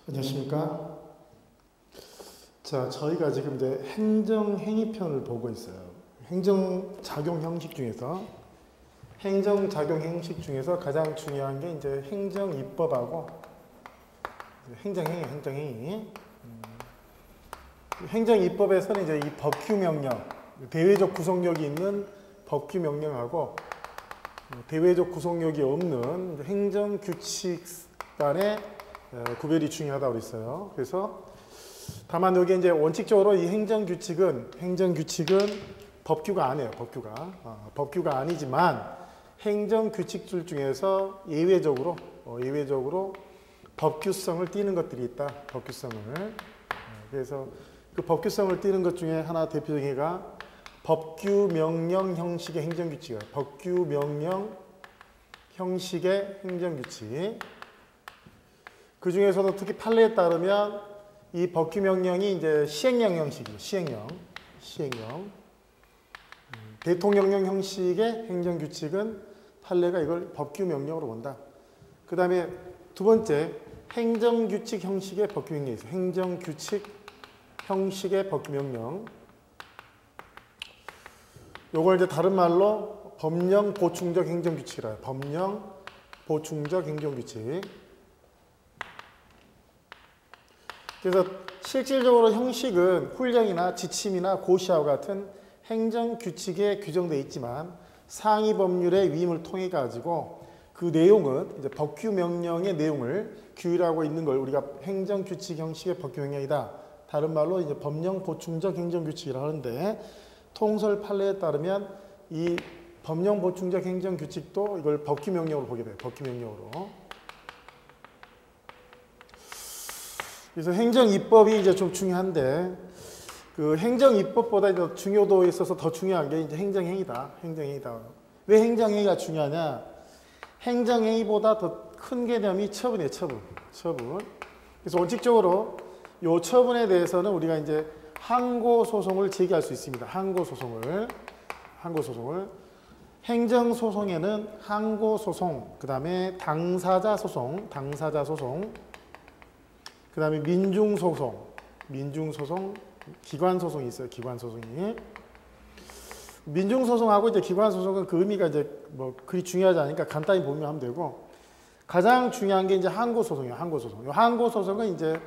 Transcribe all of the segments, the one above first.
안녕하십니까. 자, 저희가 지금 이제 행정행위편을 보고 있어요. 행정작용 형식 중에서 가장 중요한 게 이제 행정입법하고 행정행위. 행정입법에서는 이제 이 법규명령, 대외적 구속력이 있는 법규명령하고 대외적 구속력이 없는 행정규칙 간의 구별이 중요하다고 그랬어요. 그래서 다만 여기 이제 원칙적으로 이 행정규칙은 법규가 아니에요. 법규가 아니지만 행정규칙들 중에서 예외적으로 법규성을 띠는 것들이 있다. 그래서 그 법규성을 띠는 것 중에 하나 대표적인 게가 법규명령 형식의 행정규칙이에요. 법규명령 형식의 행정규칙. 그 중에서도 특히 판례에 따르면 이 법규명령이 이제 시행령 형식이에요. 시행령. 대통령령 형식의 행정규칙은 판례가 이걸 법규명령으로 본다. 그 다음에 두 번째, 행정규칙 형식의 법규명령이 있어요. 행정규칙 형식의 법규명령. 요걸 이제 다른 말로 법령 보충적 행정규칙이라 해요. 법령 보충적 행정규칙. 그래서 실질적으로 형식은 훈령이나 지침이나 고시와 같은 행정규칙에 규정되어 있지만 상위 법률의 위임을 통해 가지고 그 내용은 이제 법규명령의 내용을 규율하고 있는 걸 우리가 행정규칙 형식의 법규명령이다. 다른 말로 이제 법령 보충적 행정규칙이라 하는데 통설 판례에 따르면 이 법령 보충적 행정규칙도 이걸 법규명령으로 보게 돼요. 법규명령으로. 그래서 행정입법이 이제 좀 중요한데 그 행정입법보다 더 중요도에 있어서 더 중요한 게 이제 행정행위다. 왜 행정행위가 중요하냐? 행정행위보다 더 큰 개념이 처분이에요. 처분. 그래서 원칙적으로 이 처분에 대해서는 우리가 이제 항고소송을 제기할 수 있습니다. 항고소송을. 행정소송에는 항고소송, 그 다음에 당사자소송, 그 다음에 민중소송, 기관소송이 있어요. 기관소송이. 민중소송하고 이제 기관소송은 그 의미가 이제 뭐 그리 중요하지 않으니까 간단히 보면 하면 되고 가장 중요한 게 이제 항고소송이에요. 항고소송은 이제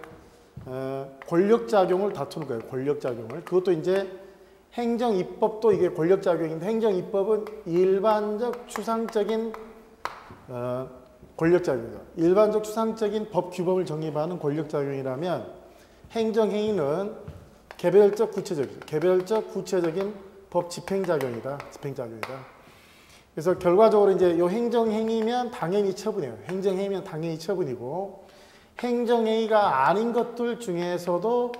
권력작용을 다투는 거예요. 권력작용을. 그것도 이제 행정입법도 이게 권력작용인데 행정입법은 일반적 추상적인 권력작용이죠. 일반적 추상적인 법규범을 정립하는 권력작용이라면 행정행위는 개별적 구체적인 법 집행작용이다. 그래서 결과적으로 이제 이 행정행위면 당연히 처분이에요. 행정행위면 당연히 처분이고 행정행위가 아닌 것들 중에서도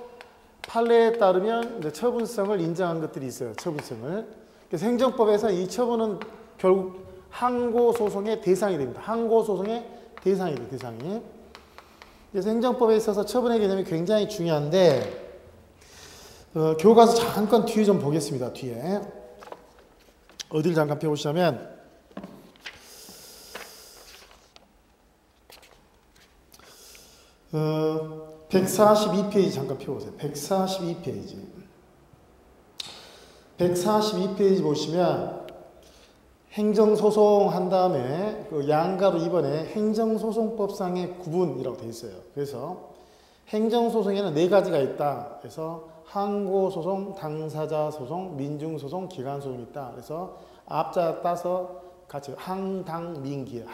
판례에 따르면 이제 처분성을 인정한 것들이 있어요. 처분성을. 그래서 행정법에서 이 처분은 결국 항고소송의 대상이 됩니다. 항고소송의 대상이. 그래서 행정법에 있어서 처분의 개념이 굉장히 중요한데 교과서 잠깐 뒤에 좀 보겠습니다. 뒤에. 어디를 잠깐 펴보시자면 142페이지 잠깐 펴보세요. 142페이지 보시면 행정소송 한 다음에 그 양가로 이번에 행정소송법상의 구분이라고 되어 있어요. 그래서 행정소송에는 네 가지가 있다. 그래서 항고소송, 당사자소송, 민중소송, 기관소송이 있다. 그래서 앞자 따서 같이 항당민기.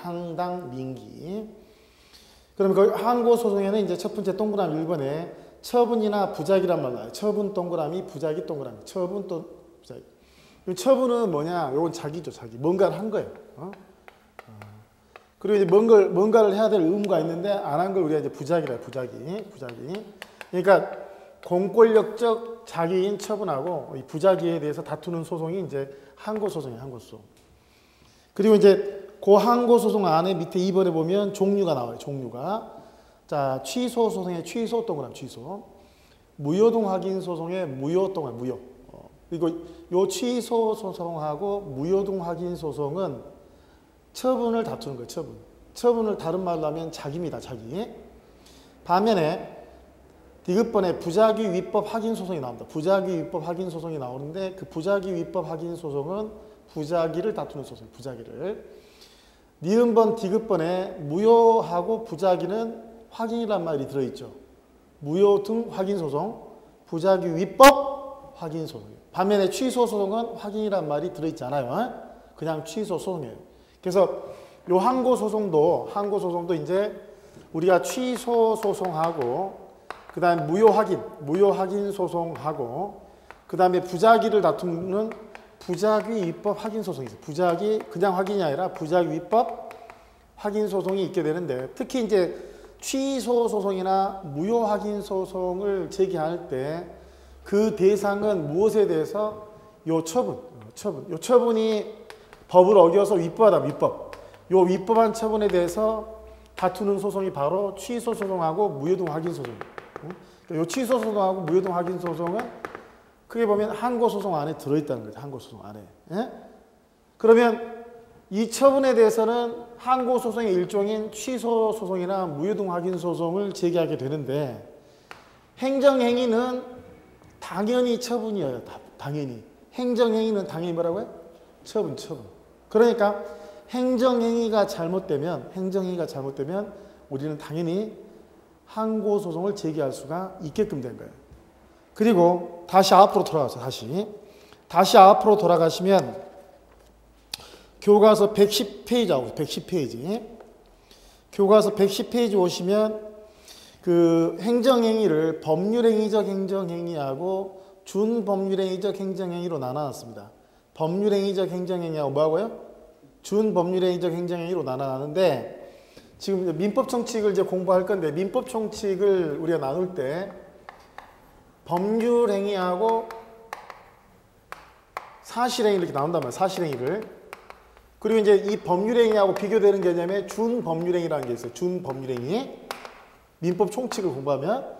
그러면 그 항고소송에는 이제 첫 번째 동그라미 1번에 처분이나 부작이란 말 나와요. 처분 동그라미, 부작이 동그라미. 처분 또 부작이. 처분은 뭐냐? 요건 자기죠, 자기. 뭔가를 한 거예요. 그리고 이제 뭔가를 해야 될 의무가 있는데 안 한 걸 우리가 이제 부작이라 해요. 부작이. 그러니까 공권력적 자기인 처분하고 이 부작위에 대해서 다투는 소송이 이제 항고소송이에요. 항고소송. 그리고 이제 그 항고소송 안에 밑에 2번에 보면 종류가 나와요. 종류가. 자, 취소소송의 취소 동그라미 취소. 무효동 확인 소송의 무효 동그라미 무효. 그리고 요 취소소송하고 무효동 확인 소송은 처분을 다투는 거예요. 처분을 다른 말로 하면 자기입니다. 자기. 반면에 디귿번에 부작위 위법 확인 소송이 나옵니다. 부작위 위법 확인 소송이 나오는데 그 부작위 위법 확인 소송은 부작위를 다투는 소송, 부작위를. 니은번 디귿번에 무효하고 부작위는 확인이란 말이 들어있죠. 무효 등 확인 소송, 부작위 위법 확인 소송. 반면에 취소 소송은 확인이란 말이 들어있지 않아요. 그냥 취소 소송이에요. 그래서 요 항고 소송도 이제 우리가 취소 소송하고 그 다음에 무효 확인 소송하고 그 다음에 부작위를 다투는 부작위 위법 확인 소송이 있어요. 부작위 그냥 확인이 아니라 부작위 위법 확인 소송이 있게 되는데 특히 이제 취소 소송이나 무효 확인 소송을 제기할 때 그 대상은 무엇에 대해서 요 처분이 법을 어겨서 위법하다 위법. 요 위법한 처분에 대해서 다투는 소송이 바로 취소 소송하고 무효등 확인 소송. 요 취소 소송하고 무효등 확인 소송은 크게 보면 항고 소송 안에 들어있다는 거죠. 항고 소송 안에. 예? 그러면 이 처분에 대해서는 항고 소송의 일종인 취소 소송이나 무효등 확인 소송을 제기하게 되는데 행정행위는 당연히 처분이에요. 당연히. 행정행위는 당연히 뭐라고요? 처분. 그러니까 행정행위가 잘못되면 우리는 당연히 항고 소송을 제기할 수가 있게끔 된 거예요. 그리고 다시 앞으로 돌아가서 다시 앞으로 돌아가시면 교과서 110페이지 교과서 110페이지 오시면 그 행정행위를 법률행위적 행정행위하고 준법률행위적 행정행위로 나눠놨습니다. 법률행위적 행정행위하고 뭐하고요? 준법률행위적 행정행위로 나눠놨는데 지금 민법 총칙을 이제 공부할 건데 민법 총칙을 우리가 나눌 때 법률행위하고 사실행위 이렇게 나온단 말이에요. 사실행위를. 그리고 이제 이 법률행위하고 비교되는 개념에 준법률행위라는 게 있어요. 준법률행위. 민법 총칙을 공부하면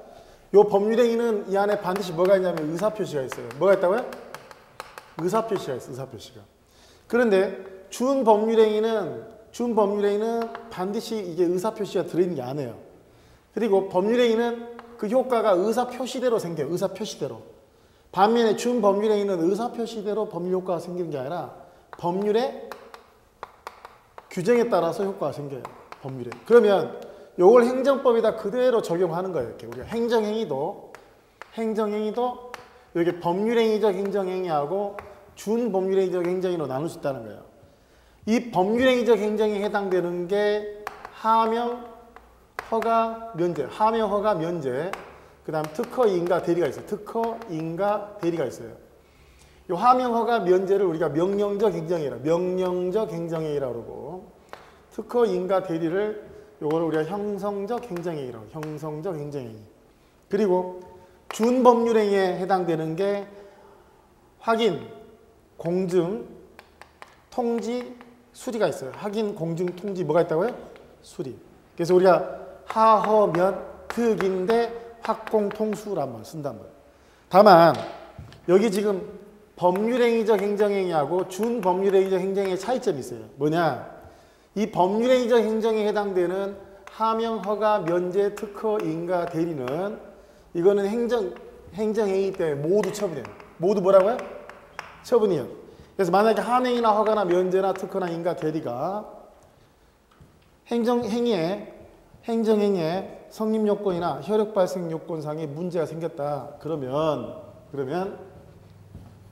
이 법률행위는 이 안에 반드시 뭐가 있냐면 의사표시가 있어요. 뭐가 있다고요? 의사표시가 있어요. 의사표시가. 그런데 준법률행위는 반드시 이게 의사표시가 들어있는 게 아니에요. 그리고 법률행위는 그 효과가 의사표시대로 생겨요. 의사표시대로. 반면에 준법률행위는 의사표시대로 법률효과가 생기는 게 아니라 법률의 규정에 따라서 효과가 생겨요. 법률에. 그러면 요걸 행정법에다 그대로 적용하는 거예요. 이렇게 우리가 행정행위도 이렇게 법률행위적 행정행위하고 준법률행위적 행정행위로 나눌 수 있다는 거예요. 이 법률행위적 행정에 해당되는 게 하명, 허가, 면제. 그 다음 특허, 인가, 대리가 있어요. 특허, 인가, 대리가 있어요. 이 하명, 허가, 면제를 우리가 명령적 행정행위라고 그러고 특허, 인가, 대리를 요거를 우리가 형성적 행정행위라고 형성적 행정행위. 그리고 준법률행위에 해당되는 게 확인, 공증, 통지, 수리가 있어요. 확인, 공증, 통지 뭐가 있다고요? 수리. 그래서 우리가 하허면 특인데 확공통수란 말 쓴단 말이에요. 다만 여기 지금 법률행위적 행정행위하고 준법률행위적 행정행위의 차이점이 있어요. 뭐냐? 이 법률행위적 행정에 해당되는 하명, 허가, 면제, 특허, 인가, 대리는 이거는 행정행위 때문에 모두 처분이에요. 모두 뭐라고요? 처분이에요. 그래서 만약에 하명이나 허가나 면제나 특허나 인가, 대리가 행정행위에 성립요건이나 효력발생 요건상에 문제가 생겼다. 그러면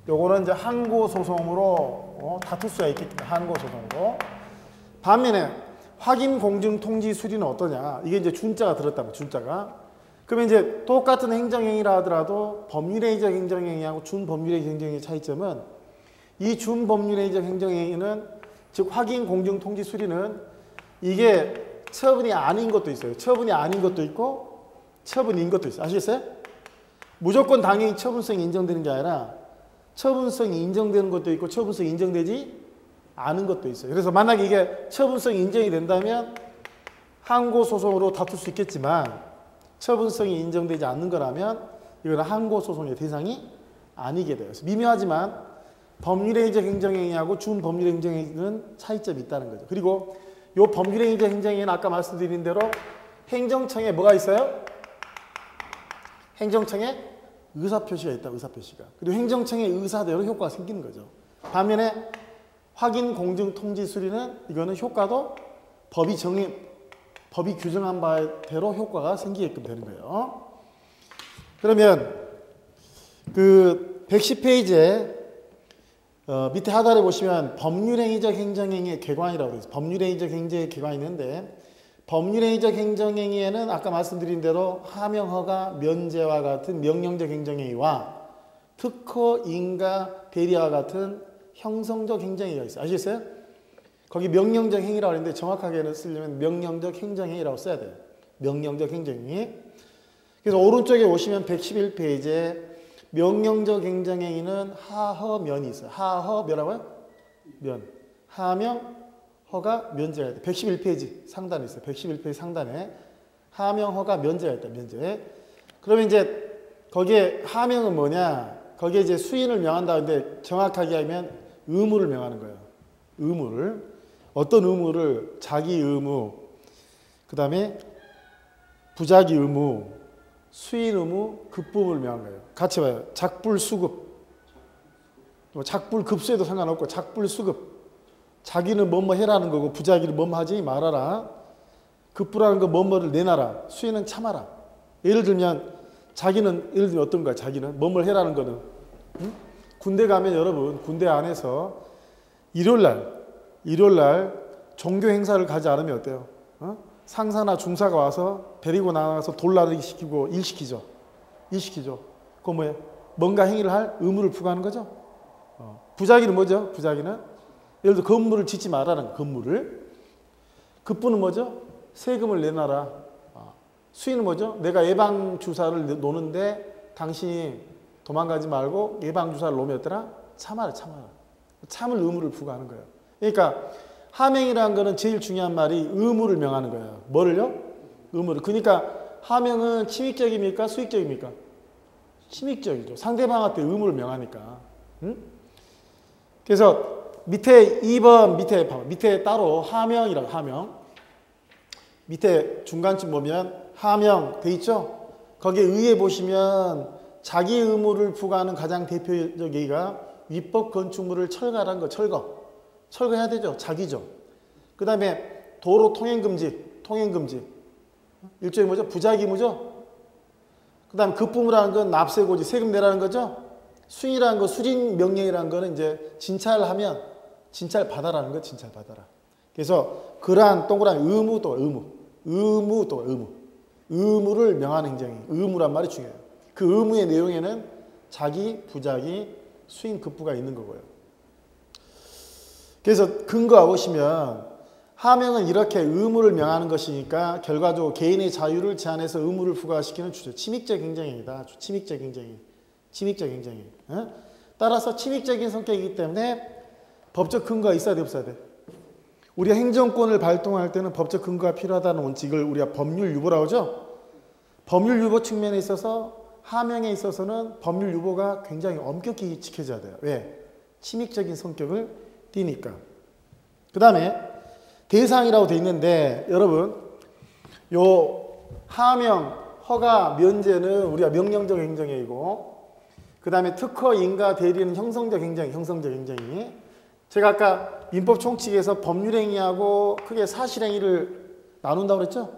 요거는 이제 항고소송으로 다툴 수가 있겠다. 항고소송으로. 반면에 확인, 공증, 통지, 수리는 어떠냐? 이게 이제 준자가 들었다면 준자가. 그러면 이제 똑같은 행정행위라 하더라도 법률행위적 행정행위하고 준법률행위적 행정행위의 차이점은 이 준법률행위적 행정행위는 즉 확인, 공증, 통지, 수리는 이게 처분이 아닌 것도 있어요. 처분이 아닌 것도 있고 처분인 것도 있어요. 아시겠어요? 무조건 당연히 처분성이 인정되는 게 아니라 처분성이 인정되는 것도 있고 처분성이 인정되지 않은 것도 있어요. 그래서 만약에 이게 처분성이 인정이 된다면 항고소송으로 다툴 수 있겠지만 처분성이 인정되지 않는 거라면 이거는 항고소송의 대상이 아니게 돼요. 그래서 미묘하지만 법률행위적 행정행위하고 준법률행위적 행정행위는 차이점이 있다는 거죠. 그리고 이 법률행위적 행정행위는 아까 말씀드린 대로 행정청에 뭐가 있어요? 행정청에 의사표시가 있다. 의사표시가. 그리고 행정청의 의사대로 효과가 생기는 거죠. 반면에 확인, 공증, 통지, 수리는 이거는 효과도 법이 규정한 바대로 효과가 생기게끔 되는 거예요. 그러면 그 110페이지에 밑에 하단에 보시면 법률행위적 행정행위의 객관이라고 되어 있어요. 법률행위적 행정의 객관이 있는데 법률행위적 행정행위에는 아까 말씀드린 대로 하명, 허가, 면제와 같은 명령적 행정행위와 특허, 인가, 대리와 같은 형성적 행정행위가 있어요. 아시겠어요? 거기 명령적 행위라고 하는데 정확하게는 쓰려면 명령적 행정행위라고 써야 돼요. 명령적 행정행위. 그래서 오른쪽에 오시면 111페이지에 명령적 행정행위는 하허면이 있어요. 하허 뭐라고요? 면. 하명, 허가, 면제가 있다. 111페이지 상단에 있어요. 111페이지 상단에 하명, 허가, 면제가 있다. 면제. 그러면 이제 거기에 하명은 뭐냐? 거기에 이제 수인을 명한다는데 정확하게 하면 의무를 명하는 거예요. 의무를. 어떤 의무를? 자기 의무, 그 다음에 부자기 의무, 수인 의무, 급부를 명한 거예요. 같이 봐요. 작불수급. 작불급수에도 상관없고 작불수급. 자기는 뭐뭐 해라는 거고 부자기는 뭐뭐 하지 말아라. 급부라는 거 뭐뭐를 내놔라. 수인은 참아라. 예를 들면 자기는 예를 들면 어떤 거야? 자기는 뭐뭐 해라는 거는 군대 가면 여러분 군대 안에서 일요일날 종교 행사를 가지 않으면 어때요? 상사나 중사가 와서 데리고 나가서 돌나르기 시키고 일시키죠. 그거 뭐예요? 뭔가 행위를 할 의무를 부과하는 거죠. 부자기는 뭐죠? 부자기는 예를 들어 건물을 짓지 말라는 거, 건물을. 급부는 뭐죠? 세금을 내놔라. 수인은 뭐죠? 내가 예방주사를 놓는데 당신이 도망가지 말고 예방주사를 놓으면 어떠라? 참아라. 참을 의무를 부과하는 거예요. 그러니까 하명이라는 거는 제일 중요한 말이 의무를 명하는 거예요. 뭐를요? 의무를. 그러니까 하명은 침익적입니까? 수익적입니까? 침익적이죠. 상대방한테 의무를 명하니까. 그래서 밑에 2번 밑에 따로 하명이라고 하명. 밑에 중간쯤 보면 하명 돼 있죠? 거기에 의에 보시면 자기 의무를 부과하는 가장 대표적 예가 위법 건축물을 철거하라는 거. 철거해야 되죠. 자기죠. 그 다음에 도로 통행금지. 일종의 뭐죠? 부자기무죠. 그 다음에 급부무라는 건 납세고지, 세금 내라는 거죠. 수인이라는 거, 수진 명령이라는 거는 이제 진찰을 하면 진찰 받아라는 거, 진찰 받아라. 그래서 그러한 동그라미 의무 또 의무. 의무를 명하는 행정이 의무란 말이 중요해요. 그 의무의 내용에는 자기, 부자기, 수인, 급부가 있는 거고요. 그래서 근거가 보시면 하명은 이렇게 의무를 명하는 것이니까 결과적으로 개인의 자유를 제한해서 의무를 부과시키는 주제. 침익적 행정행위다. 침익적 행정행위. 따라서 침익적인 성격이기 때문에 법적 근거가 있어야 돼, 없어야 돼? 우리가 행정권을 발동할 때는 법적 근거가 필요하다는 원칙을 우리가 법률 유보라고 하죠. 법률 유보 측면에 있어서 하명에 있어서는 법률 유보가 굉장히 엄격히 지켜져야 돼요. 왜? 침익적인 성격을 띠니까. 그 다음에 대상이라고 돼 있는데 여러분 요 하명, 허가, 면제는 우리가 명령적 행정행위고 그 다음에 특허, 인가, 대리는 형성적 행정행위. 제가 아까 민법 총칙에서 법률행위하고 크게 사실행위를 나눈다고 그랬죠?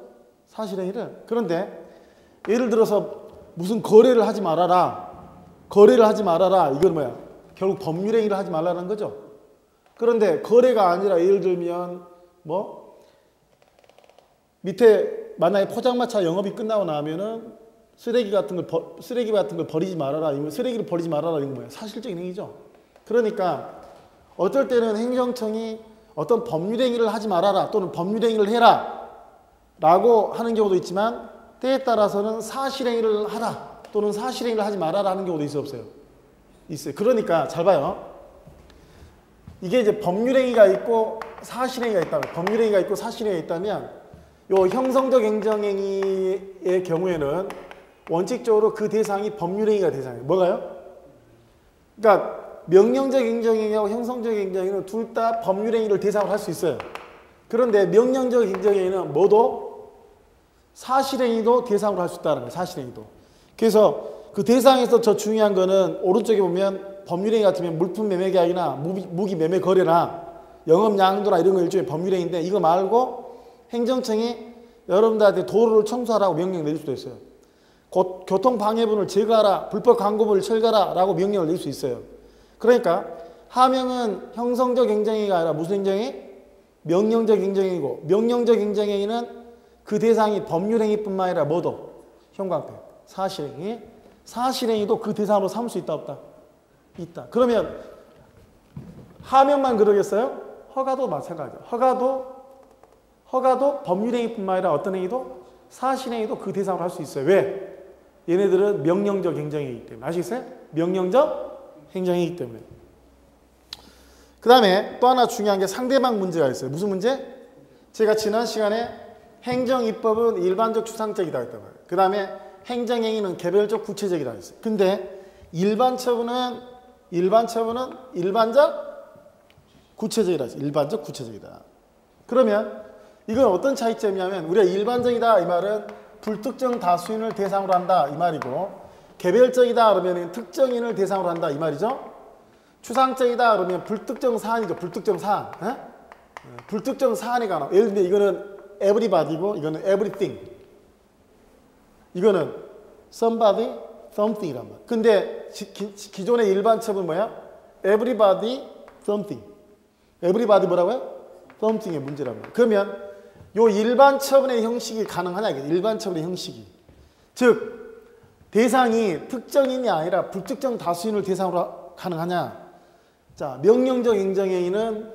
사실행위를. 그런데 예를 들어서 무슨 거래를 하지 말아라. 이건 뭐야? 결국 법률행위를 하지 말라는 거죠. 그런데 거래가 아니라 예를 들면 밑에 만약에 포장마차 영업이 끝나고 나면은 쓰레기 같은 걸 버리지 말아라. 이거 쓰레기를 버리지 말아라. 이건 뭐야? 사실적인 행위죠. 그러니까 어떨 때는 행정청이 어떤 법률행위를 하지 말아라 또는 법률행위를 해라 라고 하는 경우도 있지만 때에 따라서는 사실행위를 하라 또는 사실행위를 하지 말아라 하는 경우도 있어요, 없어요? 있어요. 그러니까 잘 봐요. 이게 이제 법률행위가 있고 사실행위가 있다면, 법률행위가 있고 사실행위가 있다면 요 형성적 행정행위의 경우에는 원칙적으로 그 대상이 법률행위가 대상이에요. 뭐가요? 그러니까 명령적 행정행위하고 형성적 행정행위는 둘 다 법률행위를 대상으로 할 수 있어요. 그런데 명령적 행정행위는 뭐도 사실행위도 대상으로 할 수 있다는 거예요. 사실행위도. 그래서 그 대상에서 더 중요한 거는 오른쪽에 보면 법률행위 같으면 물품 매매 계약이나 무기 매매 거래나 영업 양도나 이런 거 일종의 법률행위인데 이거 말고 행정청이 여러분들한테 도로를 청소하라고 명령 내릴 수도 있어요. 교통방해분을 제거하라, 불법 광고물을 철거하라 라고 명령을 낼 수 있어요. 그러니까 하명은 형성적 행정행위가 아니라 무슨 행정행위? 명령적 행정행위고, 명령적 행정행위는 그 대상이 법률행위뿐만 아니라 뭐도? 형광펜, 사실행위. 사실행위도 그 대상으로 삼을 수 있다 없다? 있다. 그러면 하명만 그러겠어요? 허가도 마찬가지죠. 허가도 법률행위뿐만 아니라 어떤 행위도? 사실행위도 그 대상으로 할 수 있어요. 왜? 얘네들은 명령적 행정행위이기 때문에. 아시겠어요? 명령적 행정행위이기 때문에. 그 다음에 또 하나 중요한 게 상대방 문제가 있어요. 무슨 문제? 제가 지난 시간에 행정입법은 일반적 추상적이다 했단 말이에요. 그 다음에 행정행위는 개별적 구체적이다 했어요. 근데 일반처분은 일반적 구체적이다 했어요. 일반적 구체적이다. 그러면 이건 어떤 차이점이냐면 우리가 일반적이다 이 말은 불특정 다수인을 대상으로 한다 이 말이고, 개별적이다 그러면 특정인을 대상으로 한다 이 말이죠. 추상적이다 그러면 불특정 사안이죠. 불특정 사안. 에? 불특정 사안에 관한. 예를 들면 이거는 everybody고 이거는 everything. 이거는 somebody, something이란 말. 근데 기존의 일반 처분 뭐야? everybody, something. everybody 뭐라고요? something의 문제란 말. 그러면 요 일반 처분의 형식이 가능하냐 이게 일반 처분의 형식이. 즉 대상이 특정인이 아니라 불특정 다수인을 대상으로 가능하냐. 자, 명령적 행정행위는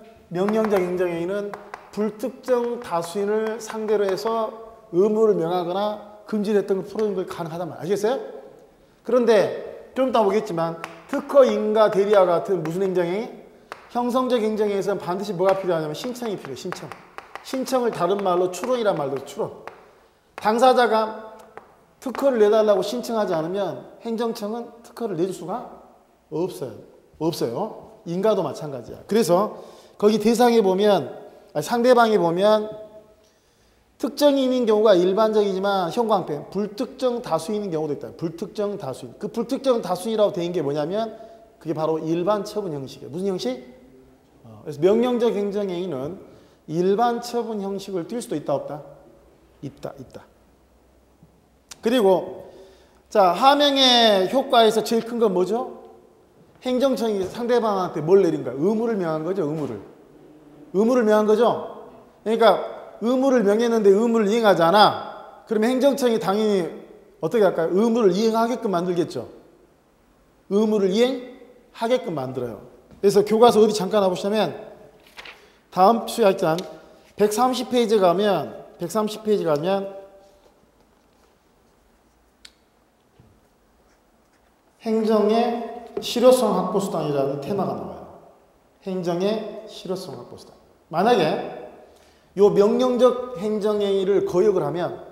불특정 다수인을 상대로 해서 의무를 명하거나 금지를 했던 걸 풀어주는 걸 가능하단 말이에요. 아시겠어요? 그런데 좀 이따 보겠지만 특허 인가 대리와 같은 무슨 행정행위? 형성적 행정행위에서는 반드시 뭐가 필요하냐면 신청이 필요해요. 신청을 다른 말로 추론이란 말로 추론. 당사자가 특허를 내달라고 신청하지 않으면 행정청은 특허를 내줄 수가 없어요. 인가도 마찬가지야. 그래서 거기 대상에 보면 상대방에 보면 특정인인 경우가 일반적이지만 형광펜 불특정 다수인인 경우도 있다. 불특정 다수인. 그 불특정 다수인이라고 되어 있는 게 뭐냐면 그게 바로 일반 처분 형식이에요. 무슨 형식? 그래서 명령적 행정행위는 일반 처분 형식을 띌 수도 있다 없다? 있다. 그리고 자, 하명의 효과에서 제일 큰 건 뭐죠? 행정청이 상대방한테 뭘 내린 거야? 의무를 명한 거죠. 의무를 명한 거죠. 그러니까 의무를 명했는데 의무를 이행하지 않아. 그러면 행정청이 당연히 어떻게 할까요? 의무를 이행하게끔 만들겠죠. 의무를 이행하게끔 만들어요. 그래서 교과서 어디 잠깐 와보시면 다음 주에 하여튼 130페이지 가면 행정의 실효성 확보 수단이라는 테마가 나와요. 행정의 실효성 확보 수단. 만약에 요 명령적 행정행위를 거역을 하면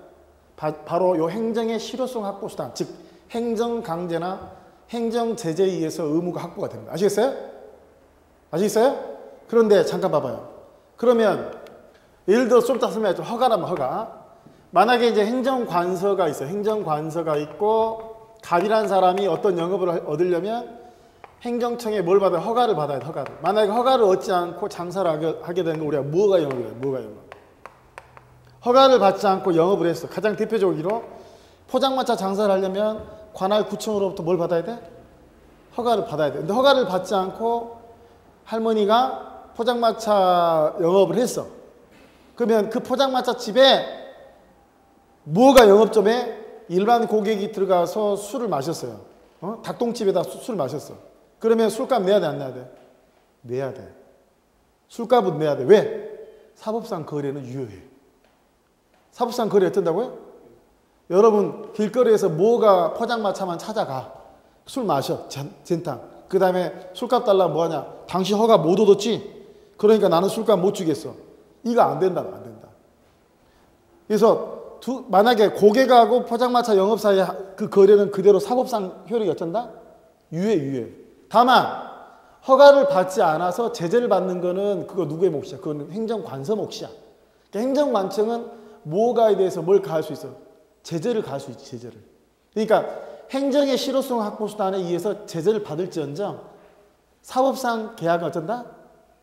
바로 요 행정의 실효성 확보 수단, 즉 행정 강제나 행정 제재에 의해서 의무가 확보가 됩니다. 아시겠어요? 그런데 잠깐 봐봐요. 그러면 예를 들어 좀 이따 설명하죠. 허가라면 허가. 만약에 이제 행정관서가 있어요. 행정관서가 있고 갑이라는 사람이 어떤 영업을 얻으려면 행정청에 뭘 받아요? 허가를 받아야 돼. 허가를. 만약에 허가를 얻지 않고 장사를 하게 되는 거 우리가 뭐가 영업이에요? 허가를 받지 않고 영업을 했어. 가장 대표적으로 포장마차 장사를 하려면 관할 구청으로부터 뭘 받아야 돼? 허가를 받아야 돼. 근데 허가를 받지 않고 할머니가 포장마차 영업을 했어. 그러면 그 포장마차 집에 뭐가 영업점에 일반 고객이 들어가서 술을 마셨어요. 닭똥집에다 술을 마셨어. 그러면 술값 내야 돼, 안 내야 돼? 내야 돼. 술값은 내야 돼. 왜? 사법상 거래는 유효해. 사법상 거래 어쩐다고요? 여러분 길거리에서 뭐가 포장마차만 찾아가. 술 마셔. 젠탕. 그 다음에 술값 달라고 뭐하냐. 당신 허가 못 얻었지? 그러니까 나는 술값 못 주겠어. 이거 안 된다. 그래서 만약에 고객하고 포장마차 영업 사이에 그 거래는 그대로 사법상 효력이 어쩐다? 유효해. 다만 허가를 받지 않아서 제재를 받는 거는 그거 누구의 몫이야? 그거는 행정관서 몫이야. 그러니까 행정관청은 뭐가에 대해서 뭘 가할 수 있어? 제재를 가할 수 있지, 제재를. 그러니까 행정의 실효성 확보 수단에 의해서 제재를 받을지언정 사법상 계약은 어쩐다?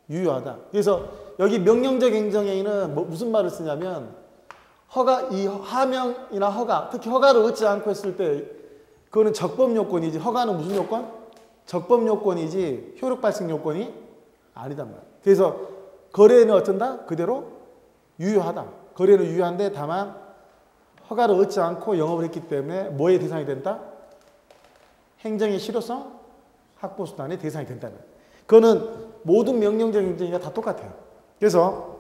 유효하다. 그래서 여기 명령적 행정행위는 무슨 말을 쓰냐면 이 하명이나 허가, 특히 허가를 얻지 않고 했을 때 그거는 적법 요건이지. 허가는 무슨 요건? 적법 요건이지 효력 발생 요건이 아니단 말이야. 그래서 거래는 어쩐다? 그대로 유효하다. 거래는 유효한데 다만 허가를 얻지 않고 영업을 했기 때문에 뭐의 대상이 된다? 행정의 실효성 확보 수단의 대상이 된다는 거예요. 그거는 모든 명령적 행정이 다 똑같아요. 그래서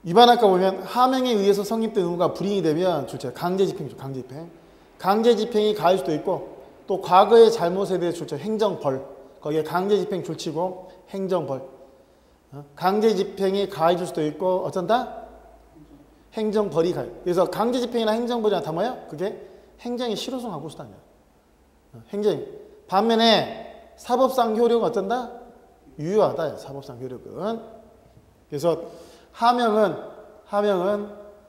위반할까 보면 하명에 의해서 성립된 의무가 불이행이 되면 출제 강제집행이죠. 강제집행. 강제집행이 가할 수도 있고 또 과거의 잘못에 대해 출제 행정벌. 거기에 강제집행 줄치고 행정벌. 강제집행이 가해질 수도 있고 어쩐다? 행정벌이 가해. 그래서 강제집행이나 행정벌이 다 뭐야? 그게 행정의 실효성 확보 수단이야. 행정. 반면에 사법상 효력은 어쩐다? 유효하다. 사법상 효력은. 그래서 하명은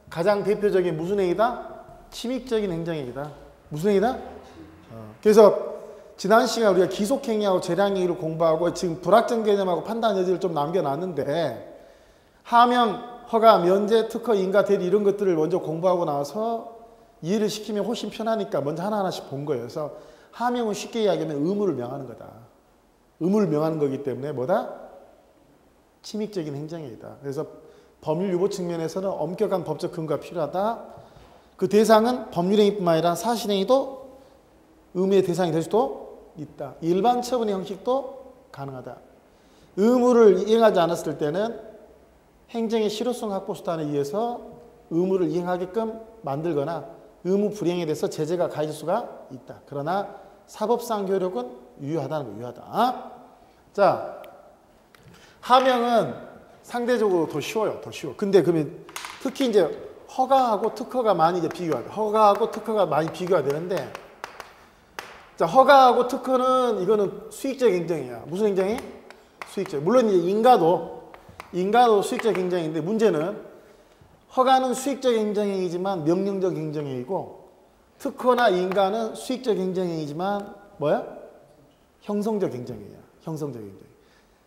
가장 대표적인 무슨 행위다? 침입적인 행정행위다. 무슨 행위다? 그래서 지난 시간에 우리가 기속행위하고 재량행위를 공부하고 지금 불확정 개념하고 판단 여지를 좀 남겨놨는데 하명, 허가, 면제, 특허, 인가, 대리 이런 것들을 먼저 공부하고 나서 이해를 시키면 훨씬 편하니까 먼저 하나하나씩 본 거예요. 그래서 하명은 쉽게 이야기하면 의무를 명하는 거다. 의무를 명하는 거기 때문에 뭐다? 침입적인 행정행위다. 그래서 법률 유보 측면에서는 엄격한 법적 근거가 필요하다. 그 대상은 법률행위뿐만 아니라 사실행위도 의무의 대상이 될 수도 있다. 일반 처분의 형식도 가능하다. 의무를 이행하지 않았을 때는 행정의 실효성 확보 수단에 의해서 의무를 이행하게끔 만들거나 의무 불이행에 대해서 제재가 가해질 수가 있다. 그러나 사법상 효력은 유효하다는 거, 유효하다. 자, 하명은 상대적으로 더 쉬워요. 더 쉬워. 근데 그러면 특히 이제 허가하고 특허가 많이 이제 비교가 돼. 허가하고 특허가 많이 비교가 되는데, 자, 허가하고 특허는 이거는 수익적 행정이야. 무슨 행정이? 수익적. 물론 이제 인가도 수익적 행정인데 문제는 허가는 수익적 행정행위지만 명령적 행정행위고 특허나 인가는 수익적 행정행위지만 뭐야? 형성적 행정행위야. 형성적 행정행위.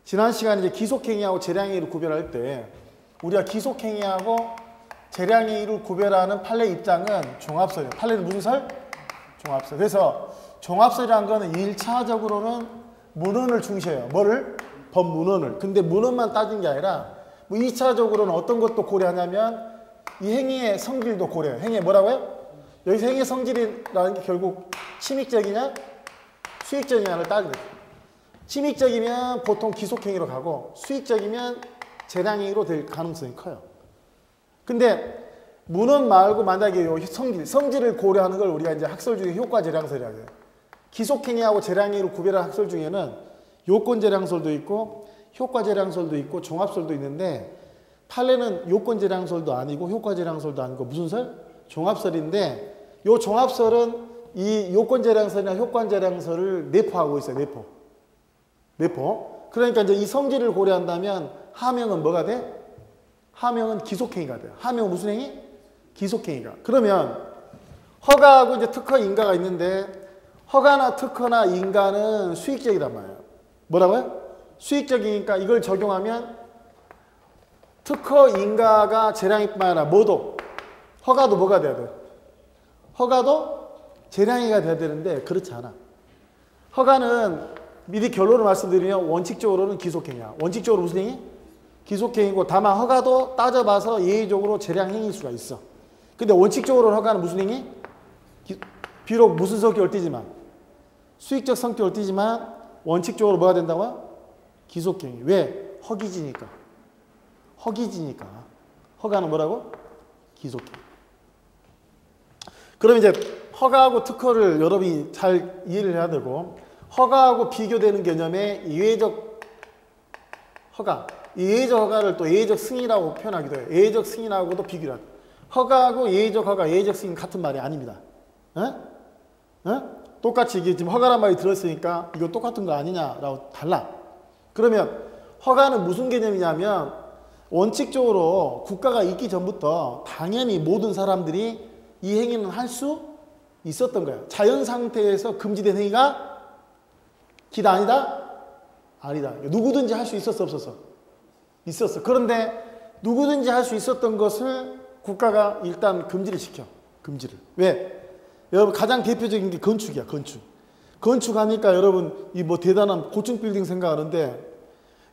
지난 시간에 이제 기속행위하고 재량행위를 구별할 때 우리가 기속행위하고 재량행위를 구별하는 판례 입장은 종합설이에요. 판례는 무슨 설? 종합설. 그래서 종합설이라는 거는 1차적으로는 문헌을 중시해요. 뭐를? 법문헌을. 근데 문헌만 따진 게 아니라 뭐 2차적으로는 어떤 것도 고려하냐면 이 행위의 성질도 고려해요. 행위의 뭐라고요? 여기서 행위의 성질이라는 게 결국 침입적이냐 수익적이냐를 따지는 거예요. 침입적이면 보통 기속행위로 가고 수익적이면 재량행위로 될 가능성이 커요. 근데 문헌 말고 만약에 요 성질을 고려하는 걸 우리가 이제 학설 중에 효과재량설이라고 해요. 기속행위하고 재량행위를 구별한 학설 중에는 요건재량설도 있고 효과재량설도 있고 종합설도 있는데 판례는 요건재량설도 아니고 효과재량설도 아니고 무슨 설? 종합설인데 요 종합설은 이 요건재량설이나 효과재량설을 내포하고 있어요. 내포. 그러니까 이제 이 성질을 고려한다면 하명은 뭐가 돼? 하명은 기속행위가 돼요. 하명은 무슨 행위? 기속행위가. 그러면 허가하고 이제 특허, 인가가 있는데 허가나 특허나 인가는 수익적이란 말이에요. 뭐라고요? 수익적이니까 이걸 적용하면 특허, 인가가 재량행위뿐만 아니라 뭐도 허가도 뭐가 돼야 돼? 허가도 재량행위가 돼야 되는데 그렇지 않아. 허가는 미리 결론을 말씀드리면 원칙적으로는 기속행위야. 원칙적으로 무슨 행위? 기속행위고 다만 허가도 따져봐서 예외적으로 재량행위일 수가 있어. 근데 원칙적으로 허가는 무슨 행위? 비록 무슨 성격을 띠지만 수익적 성격을 띠지만 원칙적으로 뭐가 된다고요? 기속행위. 왜? 허기지니까. 허가는 뭐라고? 기속행위. 그럼 이제 허가하고 특허를 여러분이 잘 이해를 해야 되고 허가하고 비교되는 개념의 예외적 허가. 이 예외적 허가를 또 예외적 승인이라고 표현하기도 해요. 예외적 승인하고도 비교를 하죠. 허가하고 예외적 허가, 예외적 승인 같은 말이 아닙니다. 똑같이 이게 지금 허가란 말이 들었으니까 이거 똑같은 거 아니냐라고 달라. 그러면 허가는 무슨 개념이냐면 원칙적으로 국가가 있기 전부터 당연히 모든 사람들이 이 행위는 할 수 있었던 거야. 자연 상태에서 금지된 행위가 기다 아니다? 아니다. 누구든지 할 수 있었어 없었어? 있었어. 그런데 누구든지 할 수 있었던 것을 국가가 일단 금지를 시켜. 금지를. 왜? 여러분 가장 대표적인 게 건축이야. 건축. 건축하니까 여러분 이 뭐 대단한 고층 빌딩 생각하는데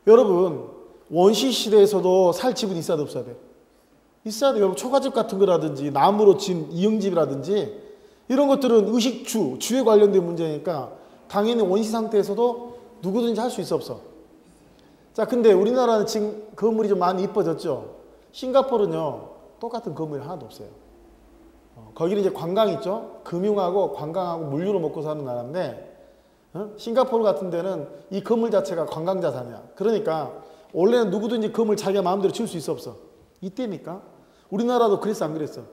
여러분 원시 시대에서도 살 집은 있어야 돼 없어야 돼? 있어야 돼. 여러분 초가집 같은 거라든지 나무로 지은 이형집이라든지 이런 것들은 의식주, 주에 관련된 문제니까 당연히 원시 상태에서도 누구든지 할 수 있어 없어? 자, 근데 우리나라는 지금 건물이 좀 많이 이뻐졌죠? 싱가포르는요, 똑같은 건물이 하나도 없어요. 거기는 이제 관광 있죠? 금융하고 관광하고 물류로 먹고 사는 나라인데, 싱가포르 같은 데는 이 건물 자체가 관광 자산이야. 그러니까 원래는 누구든지 건물 자기가 마음대로 지을 수 있어 없어? 이때니까. 우리나라도 그랬어 안 그랬어?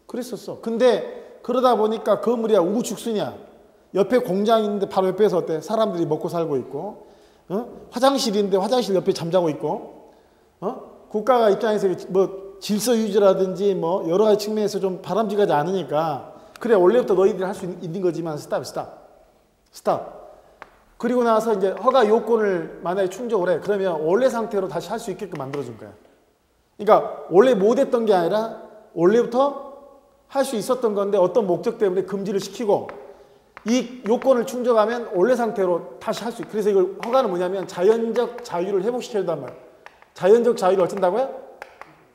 그랬었어. 근데 그러다 보니까 건물이야 우후죽순이야. 옆에 공장 있는데 바로 옆에서 어때? 사람들이 먹고 살고 있고, 화장실인데 화장실 옆에 잠자고 있고, 국가가 입장에서 뭐 질서 유지라든지 뭐 여러 가지 측면에서 좀 바람직하지 않으니까 그래 원래부터 너희들이 할 수 있는 거지만 스탑. 그리고 나서 이제 허가 요건을 만약에 충족을 해. 그러면 원래 상태로 다시 할 수 있게끔 만들어준 거야. 그러니까 원래 못했던 게 아니라 원래부터 할 수 있었던 건데 어떤 목적 때문에 금지를 시키고 이 요건을 충족하면 원래 상태로 다시 할 수 있고 그래서 이걸 허가는 뭐냐면 자연적 자유를 회복시켜야 된단 말이야. 자연적 자유를 어쩐다고요?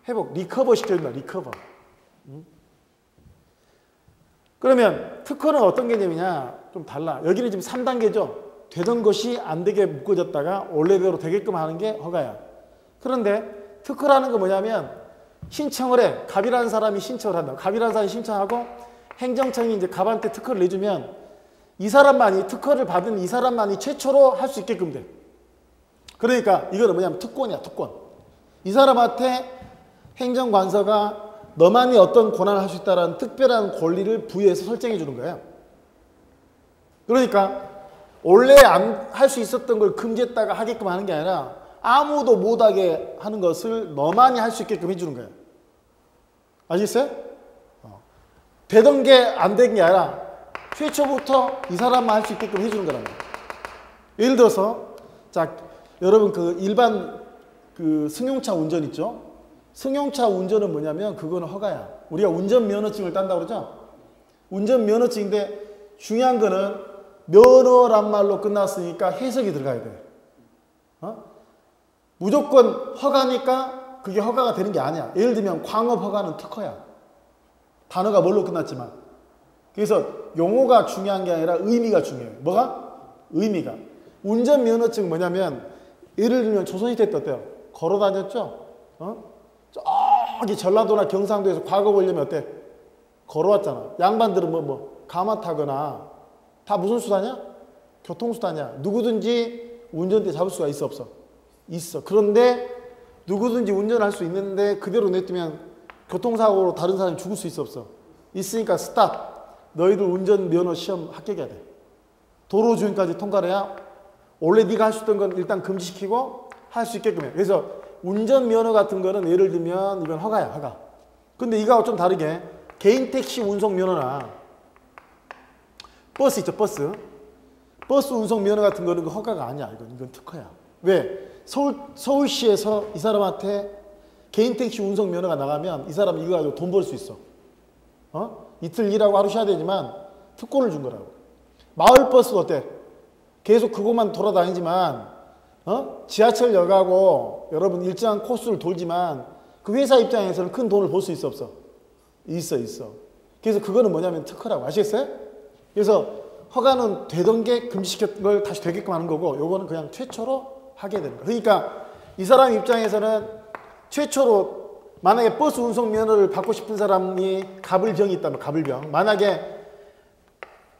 회복, 리커버 시켜야 된다. 리커버. 그러면 특허는 어떤 개념이냐? 좀 달라. 여기는 지금 3단계죠. 되던 것이 안 되게 묶어졌다가 원래대로 되게끔 하는 게 허가야. 그런데 특허라는 건 뭐냐면 신청을 해. 갑이라는 사람이 신청을 한다. 갑이라는 사람이 신청하고 행정청이 이제 갑한테 특허를 내주면 이 사람만이 특허를 받은 이 사람만이 최초로 할 수 있게끔 돼. 그러니까 이거는 뭐냐면 특권이야. 특권. 이 사람한테 행정관서가 너만이 어떤 권한을 할 수 있다는 특별한 권리를 부여해서 설정해 주는 거예요. 그러니까 원래 안 할 수 있었던 걸 금지했다가 하게끔 하는 게 아니라 아무도 못하게 하는 것을 너만이 할 수 있게끔 해주는 거예요. 아시겠어요? 되던 게 안 된 게 아니라 최초부터 이 사람만 할 수 있게끔 해주는 거라는 거예요. 예를 들어서 자 여러분 그 일반 그 승용차 운전 있죠? 승용차 운전은 뭐냐면 그거는 허가야. 우리가 운전면허증을 딴다고 그러죠? 운전면허증인데 중요한 거는 면허란 말로 끝났으니까 해석이 들어가야 돼. 무조건 허가니까 그게 허가가 되는 게 아니야. 예를 들면 광업 허가는 특허야. 단어가 뭘로 끝났지만. 그래서 용어가 중요한 게 아니라 의미가 중요해요. 뭐가? 의미가. 운전면허증 뭐냐면 예를 들면 조선시대 때 어때요? 걸어 다녔죠? 저기 전라도나 경상도에서 과거 보려면 어때? 걸어왔잖아. 양반들은 가마 타거나 다 무슨 수단이야? 교통수단이야. 누구든지 운전대 잡을 수가 있어 없어? 있어. 그런데 누구든지 운전할 수 있는데 그대로 냅두면 교통사고로 다른 사람이 죽을 수 있어 없어? 있으니까 스탑. 너희들 운전면허 시험 합격해야 돼. 도로주행까지 통과를 해야 원래 네가 할 수 있던 건 일단 금지시키고 할 수 있게끔 해. 그래서 운전면허 같은 거는 예를 들면 이건 허가야. 허가. 근데 이거하고 좀 다르게 개인 택시 운송면허나 버스 있죠, 버스. 버스 운송 면허 같은 거는 그 허가가 아니야. 이건 특허야. 왜? 서울시에서 이 사람한테 개인 택시 운송 면허가 나가면 이 사람은 이거 가지고 돈 벌 수 있어. 이틀 일하고 하루 쉬어야 되지만 특권을 준 거라고. 마을버스 어때? 계속 그것만 돌아다니지만 지하철역하고 여러분 일정한 코스를 돌지만 그 회사 입장에서는 큰 돈을 벌 수 있어 없어? 있어. 그래서 그거는 뭐냐면 특허라고. 아시겠어요? 그래서 허가는 되던 게 금지시켰던 걸 다시 되게끔 하는 거고 요거는 그냥 최초로 하게 되는 거예요. 그러니까 이 사람 입장에서는 최초로 만약에 버스 운송 면허를 받고 싶은 사람이 갑을병이 있다면 갑을병 만약에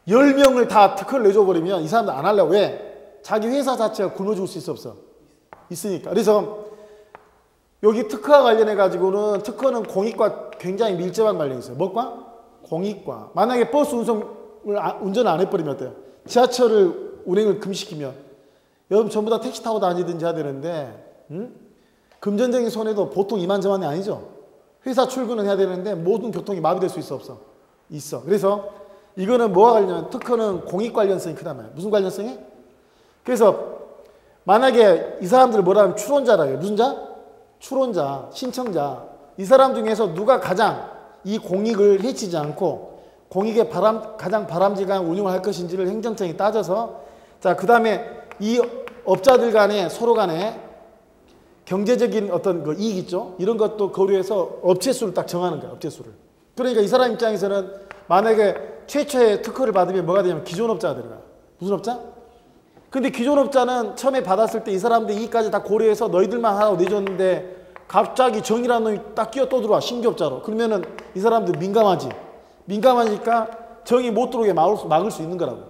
10명을 다 특허를 내줘 버리면 이 사람들 안 하려고. 왜? 자기 회사 자체가 굶어 죽을 수 있어 없어? 있으니까. 그래서 여기 특허와 관련해 가지고는 특허는 공익과 굉장히 밀접한 관련이 있어요. 뭐과? 공익과. 만약에 버스 운전 안 해버리면 어때요? 지하철을 운행을 금지시키면 여러분 전부 다 택시 타고 다니든지 해야 되는데 금전적인 손해도 보통 이만저만이 아니죠. 회사 출근은 해야 되는데 모든 교통이 마비될 수 있어 없어? 있어. 그래서 이거는 뭐와 관련, 특허는 공익 관련성이 크단 말이야. 무슨 관련성이? 그래서 만약에 이 사람들 뭐라 하면 추론자라 해요. 무슨 자? 추론자, 신청자. 이 사람 중에서 누가 가장 이 공익을 해치지 않고 공익의 가장 바람직한 운용을 할 것인지를 행정청이 따져서 자, 그 다음에 이 업자들 간에 서로 간에 경제적인 어떤 그 이익 있죠? 이런 것도 고려해서 업체 수를 딱 정하는 거야, 업체 수를. 그러니까 이 사람 입장에서는 만약에 최초의 특허를 받으면 뭐가 되냐면 기존 업자가 되는 거야. 무슨 업자? 근데 기존 업자는 처음에 받았을 때 이 사람들 이익까지 다 고려해서 너희들만 하라고 내줬는데 갑자기 정이라는 놈이 딱 끼어 또 들어와, 신규업자로. 그러면은 이 사람들 민감하지. 민감하니까 정이 못 들어오게 막을 수 있는 거라고.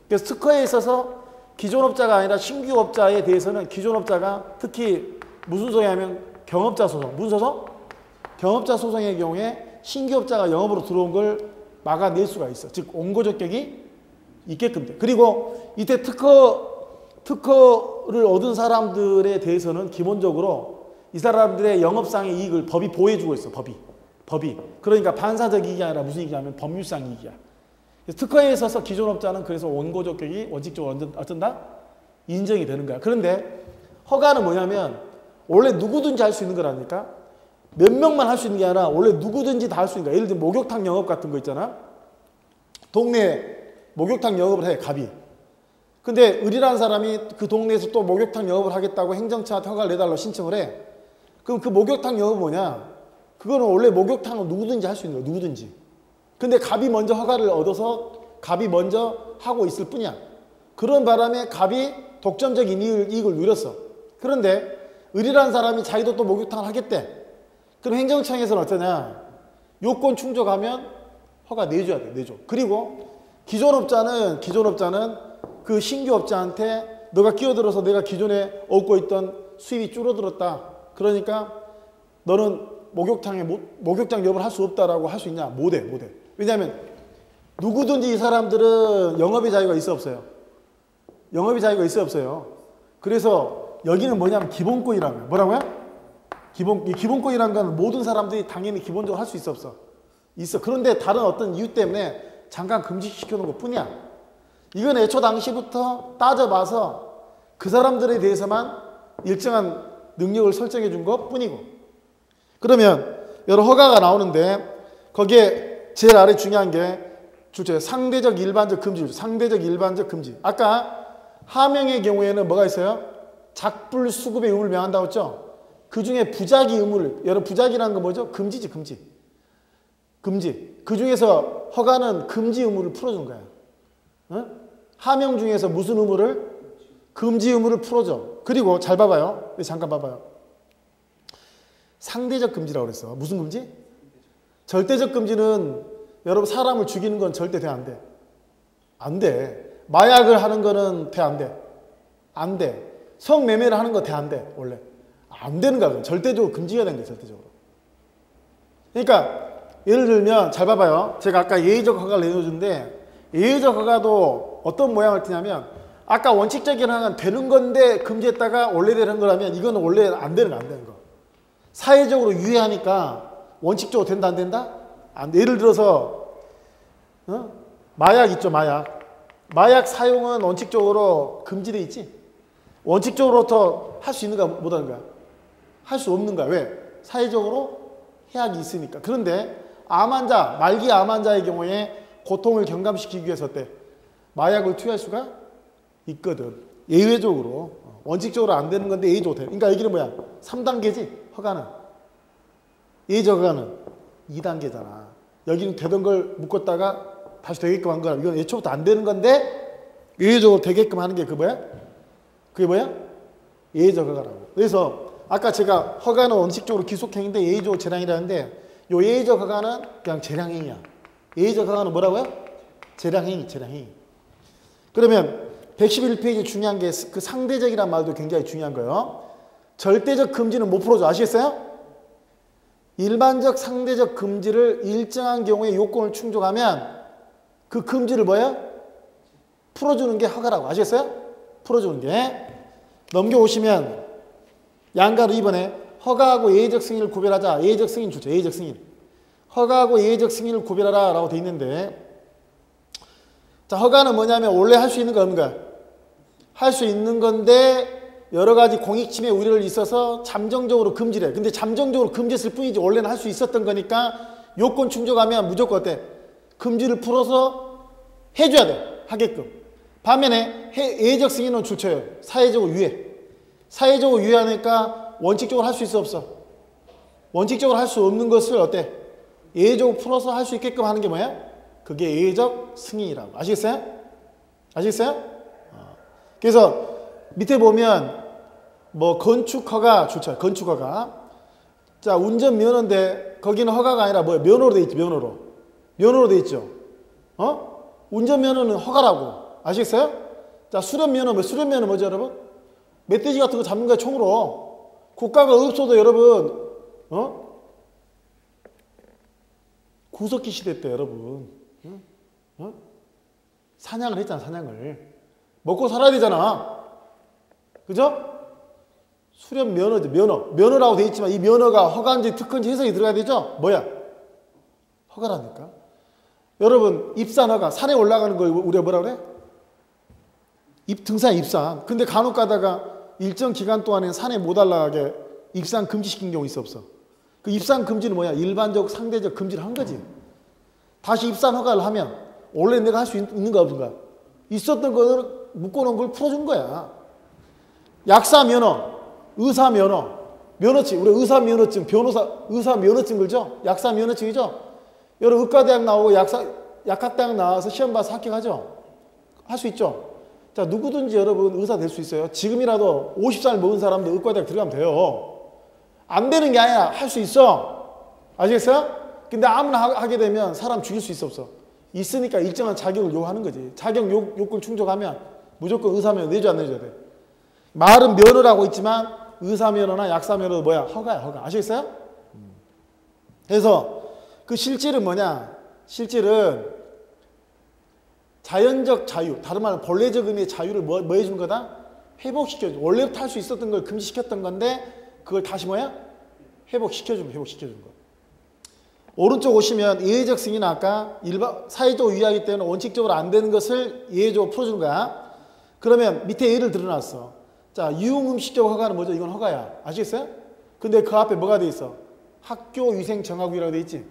그래서 특허에 있어서 기존 업자가 아니라 신규 업자에 대해서는 기존 업자가 특히 무슨 소리 하면 경업자 소송. 무슨 소송? 경업자 소송의 경우에 신규 업자가 영업으로 들어온 걸 막아낼 수가 있어. 즉 원고적격이 있게끔 돼. 그리고 이때 특허를 얻은 사람들에 대해서는 기본적으로 이 사람들의 영업상의 이익을 법이 보호해주고 있어. 법이. 그러니까 반사적 이익이 아니라 무슨 이익이냐면 법률상 이익이야. 특허에 있어서 기존 업자는 그래서 원고적격이 원칙적으로 어쩐다? 인정이 되는 거야. 그런데 허가는 뭐냐면 원래 누구든지 할 수 있는 거라니까. 몇 명만 할 수 있는 게 아니라 원래 누구든지 다 할 수 있는 거야. 예를 들면 목욕탕 영업 같은 거 있잖아. 동네에 목욕탕 영업을 해, 갑이. 근데 을이라는 사람이 그 동네에서 또 목욕탕 영업을 하겠다고 행정처한테 허가를 내달라고 신청을 해. 그럼 그 목욕탕 영업은 뭐냐? 그거는 원래 목욕탕은 누구든지 할 수 있는 거야, 누구든지. 근데 갑이 먼저 허가를 얻어서 갑이 먼저 하고 있을 뿐이야. 그런 바람에 갑이 독점적인 이익을 누렸어. 그런데 을이라는 사람이 자기도 또 목욕탕을 하겠대. 그럼 행정청에서는 어떠냐? 요건 충족하면 허가 내줘야 돼, 내줘. 그리고 기존 업자는 그 신규 업자한테 너가 끼어들어서 내가 기존에 얻고 있던 수입이 줄어들었다. 그러니까 너는 목욕장 영업을 할 수 없다라고 할 수 있냐? 못해. 왜냐하면 누구든지 이 사람들은 영업의 자유가 있어 없어요? 영업의 자유가 있어 없어요? 그래서 여기는 뭐냐면 기본권이라는 거예요. 뭐라고요? 이 기본권이라는 건 모든 사람들이 당연히 기본적으로 할 수 있어 없어? 있어. 그런데 다른 어떤 이유 때문에 잠깐 금지시켜 놓은 것 뿐이야. 이건 애초 당시부터 따져봐서 그 사람들에 대해서만 일정한 능력을 설정해 준 것 뿐이고. 그러면 여러 허가가 나오는데 거기에 제일 아래 중요한 게 주제 상대적 일반적 금지. 상대적 일반적 금지. 아까 하명의 경우에는 뭐가 있어요? 작불 수급의 의무를 명한다고 했죠? 그 중에 부작위 의무를, 여러분 부작위라는 건 뭐죠? 금지지, 금지. 그 중에서 허가는 금지 의무를 풀어주는 거야. 어? 하명 중에서 무슨 의무를? 금지 의무를 풀어줘. 그리고 잘 봐봐요. 잠깐 봐봐요. 상대적 금지라고 그랬어. 무슨 금지? 절대적 금지는 여러분 사람을 죽이는 건 절대 돼 안 돼. 안 돼. 마약을 하는 거는 돼 안 돼. 안 돼. 성매매를 하는 거 돼 안 돼. 원래. 안 되는 거야. 절대적으로 금지가 된 거야. 절대적으로. 그러니까 예를 들면 잘 봐봐요. 제가 아까 예의적 허가를 내려주는데 예의적 허가도 어떤 모양을 띠냐면 아까 원칙적인 허가는 되는 건데 금지했다가 원래 되는 거라면 이거는 원래 안 되는 거. 사회적으로 유해하니까 원칙적으로 된다 안 된다? 안 돼. 예를 들어서 마약 있죠. 마약 사용은 원칙적으로 금지돼 있지. 원칙적으로부터 할 수 있는가 못 하는 거야? 할 수 없는 거야. 왜? 사회적으로 해악이 있으니까. 그런데 말기 암 환자의 경우에 고통을 경감시키기 위해서 어때? 마약을 투여할 수가 있거든. 예외적으로. 원칙적으로 안 되는 건데 예외적으로 돼. 그러니까 여기는 뭐야? 3단계지. 허가는. 예외적 허가는 2단계잖아. 여기는 되던 걸 묶었다가 다시 되게끔 한 거야. 이건 애초부터 안 되는 건데 예외적으로 되게끔 하는 게 그게 뭐야? 예외적 허가라고. 그래서 아까 제가 허가는 원칙적으로 기속행위인데 예외적으로 재량이라는데 요 예외적 허가는 그냥 재량행위야. 예외적 허가는 뭐라고요? 재량행위. 그러면 111페이지 중요한 게 그 상대적이란 말도 굉장히 중요한 거예요. 절대적 금지는 못 풀어줘. 아시겠어요? 일반적 상대적 금지를 일정한 경우에 요건을 충족하면 그 금지를 뭐예요? 풀어주는 게 허가라고. 아시겠어요? 풀어주는 게. 넘겨오시면 양가로 2번에 허가하고 예외적 승인을 구별하자. 예외적 승인 좋죠. 예외적 승인. 허가하고 예외적 승인을 구별하라 라고 돼 있는데, 자, 허가는 뭐냐면 원래 할 수 있는 거 없는 거야. 할 수 있는 건데 여러 가지 공익침해 우려를 있어서 잠정적으로 금지래. 근데 잠정적으로 금지했을 뿐이지 원래는 할 수 있었던 거니까 요건 충족하면 무조건 어때? 금지를 풀어서 해줘야 돼. 하게끔. 반면에 예외적 승인은 좋죠. 사회적으로 유예. 사회적으로 유예하니까 원칙적으로 할 수 있어 없어? 원칙적으로 할 수 없는 것을 어때? 예외적으로 풀어서 할 수 있게끔 하는 게 뭐야? 그게 예외적 승인이라고. 아시겠어요? 아시겠어요? 그래서 밑에 보면 뭐 건축허가 좋죠. 건축허가. 자, 운전면허인데 거기는 허가가 아니라 뭐야? 면허로 돼 있지. 면허로. 면허로 돼 있죠. 운전면허는 허가라고. 아시겠어요? 자, 수련면허. 뭐 수련면허 뭐죠, 여러분? 멧돼지 같은 거 잡는 거야, 총으로. 국가가 없어도 여러분, 구석기 시대 때 여러분, 사냥을 했잖아, 사냥을. 먹고 살아야 되잖아. 그죠? 수련 면허죠, 면허. 면허라고 돼 있지만 이 면허가 허가인지 특허인지 해석이 들어가야 되죠? 뭐야? 허가라니까. 여러분, 입산 허가. 산에 올라가는 거 우리가 뭐라 그래? 등산 입산. 근데 간혹 가다가 일정 기간 동안에 산에 못 올라가게 입산 금지시킨 경우 있어 없어? 그 입산 금지는 뭐야? 일반적 상대적 금지를 한 거지. 다시 입산 허가를 하면 원래 내가 할 수 있는 거 없는가? 있었던 거를 묶어놓은 걸 풀어준 거야. 약사 면허, 의사 면허, 면허증. 우리 의사 면허증, 변호사 의사 면허증 그죠? 약사 면허증이죠? 여러분 의과대학 나오고 약학대학 나와서 시험 봐서 합격하죠? 할 수 있죠? 자, 누구든지 여러분 의사 될 수 있어요. 지금이라도 50살 먹은 사람도 의과대학 들어가면 돼요. 안 되는 게 아니라 할 수 있어. 아시겠어요? 근데 아무나 하게 되면 사람 죽일 수 있어 없어? 있으니까 일정한 자격을 요구하는 거지. 자격 요건 충족하면 무조건 의사면허 내줘 안 내줘야 돼. 말은 면허라고 있지만 의사면허나 약사면허도 뭐야? 허가야, 허가. 아시겠어요? 그래서 그 실질은 뭐냐? 실질은 자연적 자유, 다른 말로 본래적 의미의 자유를 뭐 해주는 거다? 회복시켜줘. 원래부터 할 수 있었던 걸 금지시켰던 건데 그걸 다시 뭐야? 회복시켜주는 거. 오른쪽 오시면 예외적 승인은 아까 사회적으로 유의하기 때문에 원칙적으로 안 되는 것을 예외적으로 풀어주는 거야. 그러면 밑에 예를 들어놨어. 자, 유흥음식적 허가는 뭐죠? 이건 허가야. 아시겠어요? 근데 그 앞에 뭐가 돼 있어? 학교위생정화구역이라고 돼 있지?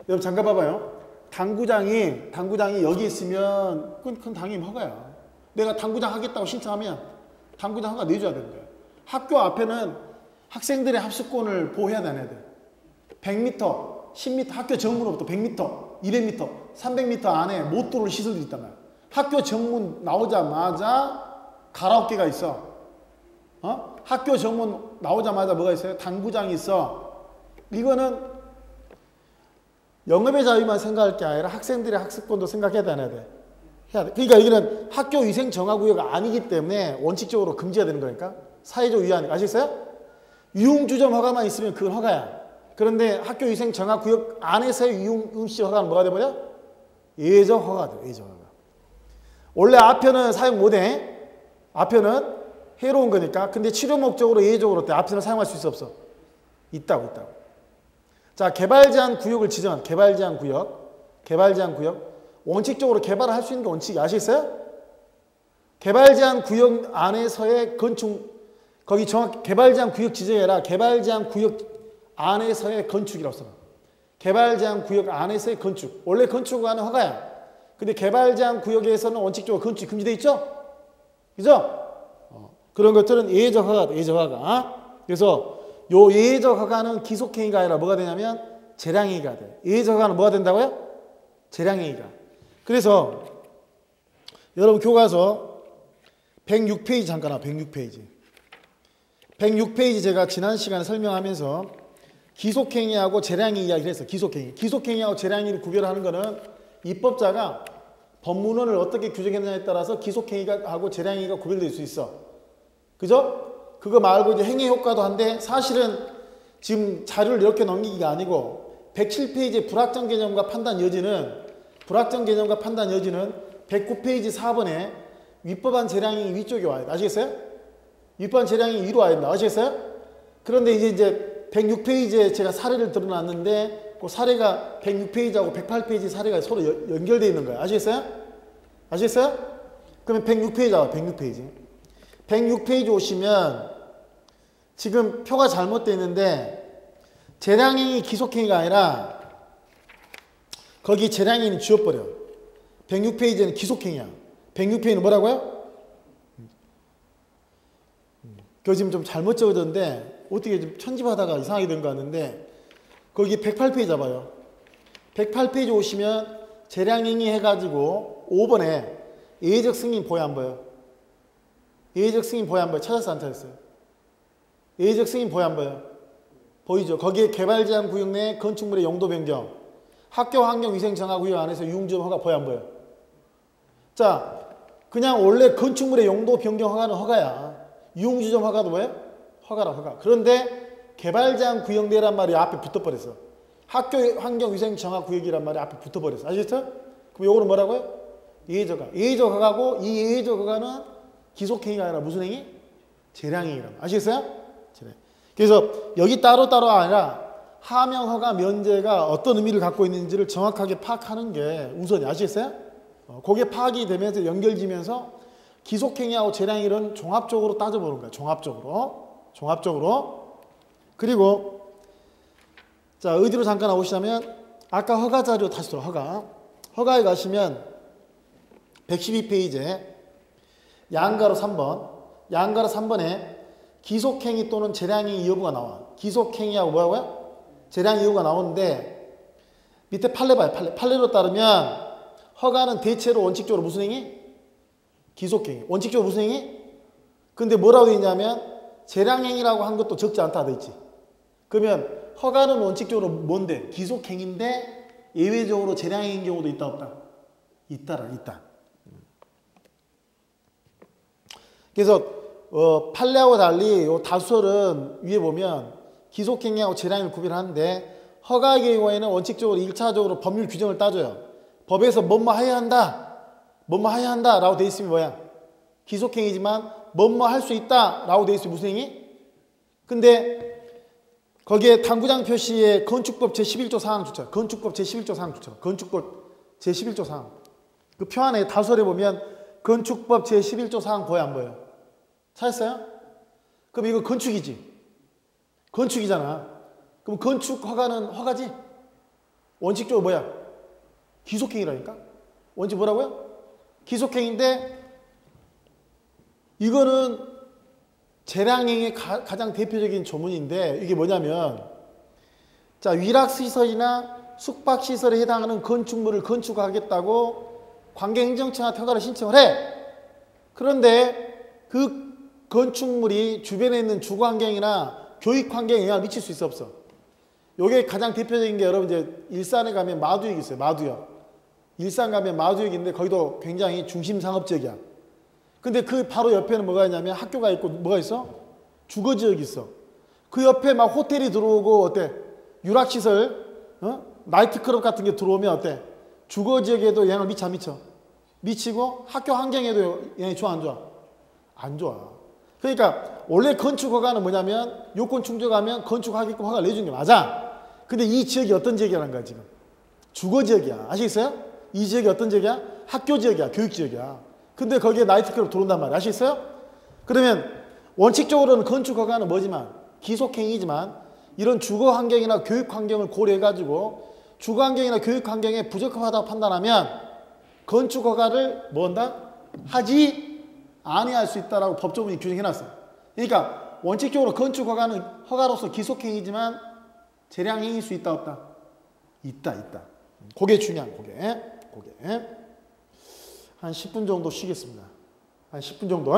여러분 잠깐 봐봐요. 당구장이 여기 있으면 그건 당연히 허가야. 내가 당구장 하겠다고 신청하면 당구장 허가 내줘야 되는 거야. 학교 앞에는 학생들의 합숙권을 보호해야 돼, 안 해야 돼? 100m, 10m, 학교 정문으로부터 100m, 200m, 300m 안에 못 들어올 시설들이 있단 말이야. 학교 정문 나오자마자 가라오케가 있어. 학교 정문 나오자마자 뭐가 있어요? 당구장이 있어. 이거는 영업의 자유만 생각할 게 아니라 학생들의 학습권도 생각해야 돼, 안 해야 돼? 해야 돼. 그러니까 여기는 학교위생정화구역이 아니기 때문에 원칙적으로 금지해야 되는 거니까. 사회적 유의하니까. 아시겠어요? 유흥주점 허가만 있으면 그건 허가야. 그런데 학교위생정화구역 안에서의 유흥음식 허가는 뭐가 돼버려? 예외적 허가돼. 예외적 허가. 원래 아편은 사용 못해. 아편은 해로운 거니까. 근데 치료 목적으로 예외적으로 어때? 아편을 사용할 수 있어 없어? 있다고. 자, 개발 제한 구역을 지정한 개발 제한 구역. 원칙적으로 개발을 할 수 있는 게 원칙이 아시겠어요? 개발 제한 구역 안에서의 건축, 거기 정확히 개발 제한 구역 지정해라. 개발 제한 구역 안에서의 건축이라고 써. 개발 제한 구역 안에서의 건축. 원래 건축은 허가야. 근데 개발 제한 구역에서는 원칙적으로 건축이 금지되어 있죠? 그죠? 그런 것들은 예외적 허가다. 예외적 허가. 그래서 요 예외적 허가는 기속행위가 아니라 뭐가 되냐면 재량행위가 돼. 예외적 허가는 뭐가 된다고요? 재량행위가. 그래서 여러분 교과서 106페이지 잠깐 와. 106페이지. 106페이지 제가 지난 시간에 설명하면서 기속행위하고 재량행위 이야기를 했어요. 기속행위하고 재량행위를 구별하는 거는 입법자가 법문원을 어떻게 규정했느냐에 따라서 기속행위하고 재량행위가 구별될 수 있어. 그죠? 그거 말고 이제 행위 효과도 한데 사실은 지금 자료를 이렇게 넘기기가 아니고 107페이지의 불확정 개념과 판단 여지는 109페이지 4번에 위법한 재량이 위쪽에 와야 돼. 아시겠어요? 위법한 재량이 위로 와야 된다. 아시겠어요? 그런데 이제 106페이지에 제가 사례를 드러놨는데 그 사례가 106페이지하고 108페이지 사례가 서로 연결되어 있는 거예요. 아시겠어요? 아시겠어요? 그러면 106페이지 나와 106페이지. 106페이지 오시면 지금 표가 잘못되어 있는데 재량행위 기속행위가 아니라 거기 재량행위는 지워버려. 106페이지는 기속행위야. 106페이지는 뭐라고요? 그거 지금 좀 잘못 적어졌는데 어떻게 좀 편집하다가 이상하게 된 거 같는데 거기 108페이지 잡아요. 108페이지 오시면 재량행위 해가지고 5번에 예외적 승인 보여 안 보여? 예외적 승인 보여 안 보여? 찾았어 안 찾았어요? 예외적 승인 보여 안 보여? 보이죠? 거기에 개발제한 구역 내 건축물의 용도 변경, 학교 환경위생정화구역 안에서 유흥주점 허가 보여 안 보여? 자, 그냥 원래 건축물의 용도 변경 허가는 허가야. 유흥주점 허가도 뭐예요? 허가라 허가. 그런데 개발제한 구역 내란 말이 앞에 붙어버렸어. 학교 환경위생정화구역이란 말이 앞에 붙어버렸어. 아시겠죠? 그럼 요거는 뭐라고요? 예외적 허가. 예외적 허가고 이 예외적 허가는 기속행위가 아니라 무슨 행위? 재량행위라고. 아시겠어요? 재량. 그래서 여기 따로따로 아니라 하명허가 면제가 어떤 의미를 갖고 있는지를 정확하게 파악하는 게 우선이. 아시겠어요? 그게 파악이 되면서 연결지면서 기속행위하고 재량행위는 종합적으로 따져보는 거예요. 종합적으로. 그리고 자 어디로 잠깐 나오시자면 아까 허가 자료 다시 돌아. 허가에 가시면 112페이지에 양가로 3번에 기속행위 또는 재량행위 여부가 나와. 기속행위하고 뭐라고요? 재량행위 여부가 나오는데 밑에 판례 봐요. 판례로 따르면 허가는 대체로 원칙적으로 무슨 행위? 기속행위. 원칙적으로 무슨 행위? 근데 뭐라고 되어 있냐면 재량행위라고 한 것도 적지 않다 되어 있지. 그러면 허가는 원칙적으로 뭔데? 기속행위인데 예외적으로 재량행위인 경우도 있다 없다? 있다. 그래서 판례하고 달리 요 다수설은 위에 보면 기속행위하고 재량행위를 구별하는데 허가의 경우에는 원칙적으로 1차적으로 법률 규정을 따져요. 법에서 뭐뭐 해야 한다 라고 되어 있으면 뭐야? 기속행위지만 뭐뭐 할 수 있다 라고 되어 있으면 무슨 행위? 근데 거기에 당구장 표시에 건축법 제11조 사항 주처. 건축법 제11조 사항. 그 표 안에 다수설에 보면 건축법 제11조 사항 보여 안 보여? 찾았어요? 그럼 이거 건축이잖아. 그럼 건축 허가는 허가지? 원칙적으로 뭐야? 기속행위라니까? 원칙 뭐라고요? 기속행위인데 이거는 재량행위의 가장 대표적인 조문인데 이게 뭐냐면 자 위락시설이나 숙박시설에 해당하는 건축물을 건축하겠다고 관계행정청한테 허가를 신청을 해. 그런데 그 건축물이 주변에 있는 주거환경이나 교육환경에 영향을 미칠 수 있어 없어? 요게 가장 대표적인 게 여러분 이제 일산에 가면 마두역 있어요. 마두역. 일산 가면 마두역인데 거기도 굉장히 중심 상업지역이야. 근데 그 바로 옆에는 뭐가 있냐면 학교가 있고 뭐가 있어? 주거지역이 있어. 그 옆에 막 호텔이 들어오고 어때? 유락시설, 나이트클럽 같은 게 들어오면 어때? 주거지역에도 영향을 미쳐 안 미쳐? 미치고 학교 환경에도 영향이 좋아 안 좋아? 안 좋아. 그러니까 원래 건축 허가는 뭐냐면 요건 충족하면 건축하게끔 허가를 내주는 게 맞아. 근데 이 지역이 어떤 지역이라는 거야 지금? 주거지역이야. 아시겠어요? 이 지역이 어떤 지역이야? 학교지역이야. 교육지역이야. 근데 거기에 나이트클럽 들어온단 말이야. 아시겠어요? 그러면 원칙적으로는 건축 허가는 뭐지만 기속행위지만 이런 주거환경이나 교육환경을 고려해가지고 주거환경이나 교육환경에 부적합하다고 판단하면 건축 허가를 뭐 한다? 하지 아니할 수 있다라고 법조문이 규정해놨어. 그러니까 원칙적으로 건축 허가는 허가로서 기속행위지만 재량행위일 수 있다 없다? 있다. 그게 중요한 그게. 한 10분 정도 쉬겠습니다. 한 10분 정도.